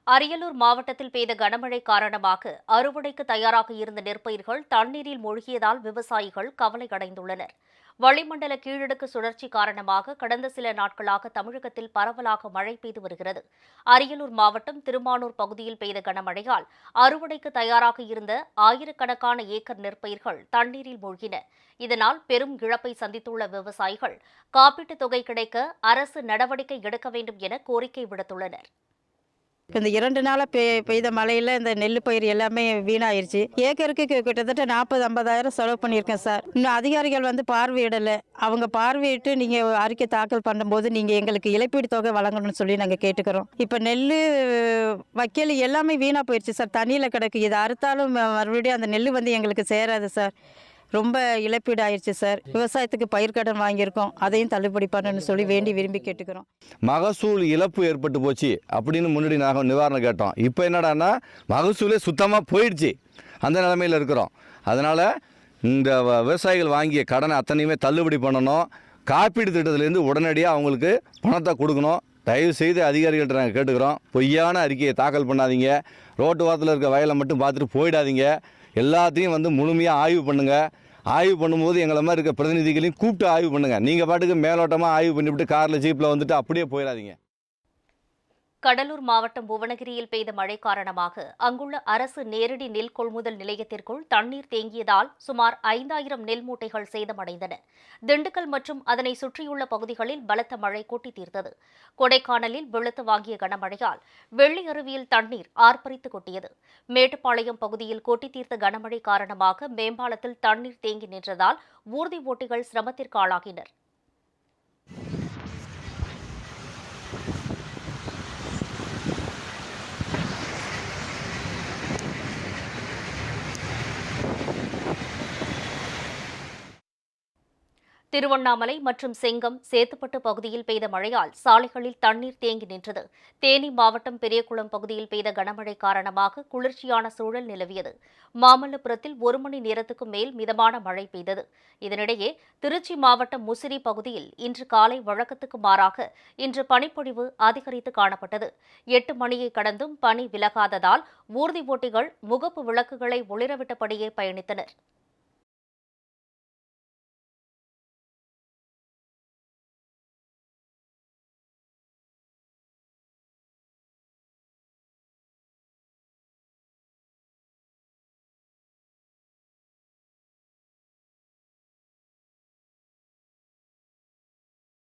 அரியலூர் மாவட்டத்தில் பெய்த கனமழை காரணமாக அறுவடைக்கு தயாராக இருந்த நெற்பயிர்கள் தண்ணீரில் மூழ்கியதால் விவசாயிகள் கவலையடைந்துள்ளனர். வளிமண்டல கீழடுக்கு சுழற்சி காரணமாக கடந்த சில நாட்களாக தமிழகத்தில் பரவலாக மழை பெய்து வருகிறது. அரியலூர் மாவட்டம் திருமானூர் பகுதியில் பெய்த கனமழையால் அறுவடைக்கு தயாராக இருந்த ஆயிரக்கணக்கான ஏக்கர் நெற்பயிர்கள் தண்ணீரில் மூழ்கின. இதனால் பெரும் இழப்பை சந்தித்துள்ள விவசாயிகள் காப்பீட்டுத் தொகை கிடைக்க அரசு நடவடிக்கை எடுக்க வேண்டும் என கோரிக்கை விடுத்துள்ளனர். இப்போ இந்த 2 நாளாக பெய்த மழையில் இந்த நெல் பயிர் எல்லாமே வீணாயிருச்சு. ஏக்கருக்கு கிட்டத்தட்ட 40-50 செலவு பண்ணியிருக்கேன் சார். இன்னும் அதிகாரிகள் வந்து பார்வையிடலை. அவங்க பார்வையிட்டு நீங்கள் அறிக்கை தாக்கல் பண்ணும்போது நீங்கள் எங்களுக்கு இழப்பீடு தொகை வழங்கணும்னு சொல்லி நாங்கள் கேட்டுக்கிறோம். இப்போ நெல் வைக்கல் எல்லாமே வீணாக போயிடுச்சு சார். தண்ணியில் கிடக்கு. இதை அறுத்தாலும் மறுபடியும் அந்த நெல் வந்து எங்களுக்கு சேராது சார். ரொம்ப இழப்பீடு ஆயிடுச்சு சார். விவசாயத்துக்கு பயிர்க்கடன் வாங்கியிருக்கோம், அதையும் தள்ளுபடி பண்ணணும்னு சொல்லி வேண்டி விரும்பி கேட்டுக்கிறோம். மகசூல் இழப்பு ஏற்பட்டு போச்சு அப்படின்னு முன்னாடி நாங்கள் நிவாரணம் கேட்டோம். இப்போ என்னடான்னா மகசூலே சுத்தமாக போயிடுச்சு. அந்த நிலைமையில் இருக்கிறோம். அதனால் இந்த விவசாயிகள் வாங்கிய கடனை அத்தனையுமே தள்ளுபடி பண்ணணும். காப்பீடு திட்டத்திலேருந்து உடனடியாக அவங்களுக்கு பணத்தை கொடுக்கணும். தயவு செய்து அதிகாரிகள்கிட்ட நாங்கள் கேட்டுக்கிறோம். பொய்யான அறிக்கையை தாக்கல் பண்ணாதீங்க. ரோட்டு வாரத்தில் இருக்க வயலை மட்டும் பார்த்துட்டு போயிடாதீங்க. எல்லாத்தையும் வந்து முழுமையாக ஆய்வு பண்ணுங்கள். ஆய்வு பண்ணும்போது எங்களை மாதிரி இருக்க பிரதிநிதிகளையும் கூப்பிட்டு ஆய்வு பண்ணுங்கள். நீங்கள் பாட்டுக்கு மேலோட்டமாக ஆய்வு பண்ணிவிட்டு காரில் ஜீப்பில் வந்துட்டு அப்படியே போயிடாதீங்க. கடலூர் மாவட்டம் புவனகிரியில் பெய்த மழை காரணமாக அங்குள்ள அரசு நேரடி நெல் கொள்முதல் நிலையத்திற்குள் தண்ணீர் தேங்கியதால் சுமார் 5000 நெல் மூட்டைகள் சேதமடைந்தன. திண்டுக்கல் மற்றும் அதனை சுற்றியுள்ள பகுதிகளில் பலத்த மழை கொட்டி தீர்த்தது. கொடைக்கானலில் வெளுத்து வாங்கிய கனமழையால் வெள்ளி அருவியில் தண்ணீர் ஆர்ப்பரித்து கொட்டியது. மேட்டுப்பாளையம் பகுதியில் கொட்டி தீர்த்த கனமழை காரணமாக மேம்பாலத்தில் தண்ணீர் தேங்கி நின்றதால் ஊர்தி ஓட்டிகள் சிரமத்திற்கு ஆளாகினர். திருவண்ணாமலை மற்றும் செங்கம், சேத்துப்பட்டு பகுதியில் பெய்த மழையால் சாலைகளில் தண்ணீர் தேங்கி நின்றது. தேனி மாவட்டம் பெரியகுளம் பகுதியில் பெய்த கனமழை காரணமாக குளிர்ச்சியான சூழல் நிலவியது. மாமல்லபுரத்தில் 1 மணி நேரத்துக்கு மேல் மிதமான மழை பெய்தது. இதனிடையே திருச்சி மாவட்டம் முசிறி பகுதியில் இன்று காலை வழக்கத்துக்கு மாறாக இன்று பனிப்பொழிவு அதிகரித்து காணப்பட்டது. 8 மணியை கடந்தும் பனி விலகாததால் ஊர்தி ஓட்டிகள் முகப்பு விளக்குகளை ஒளிரவிட்டபடியே பயணித்தனர்.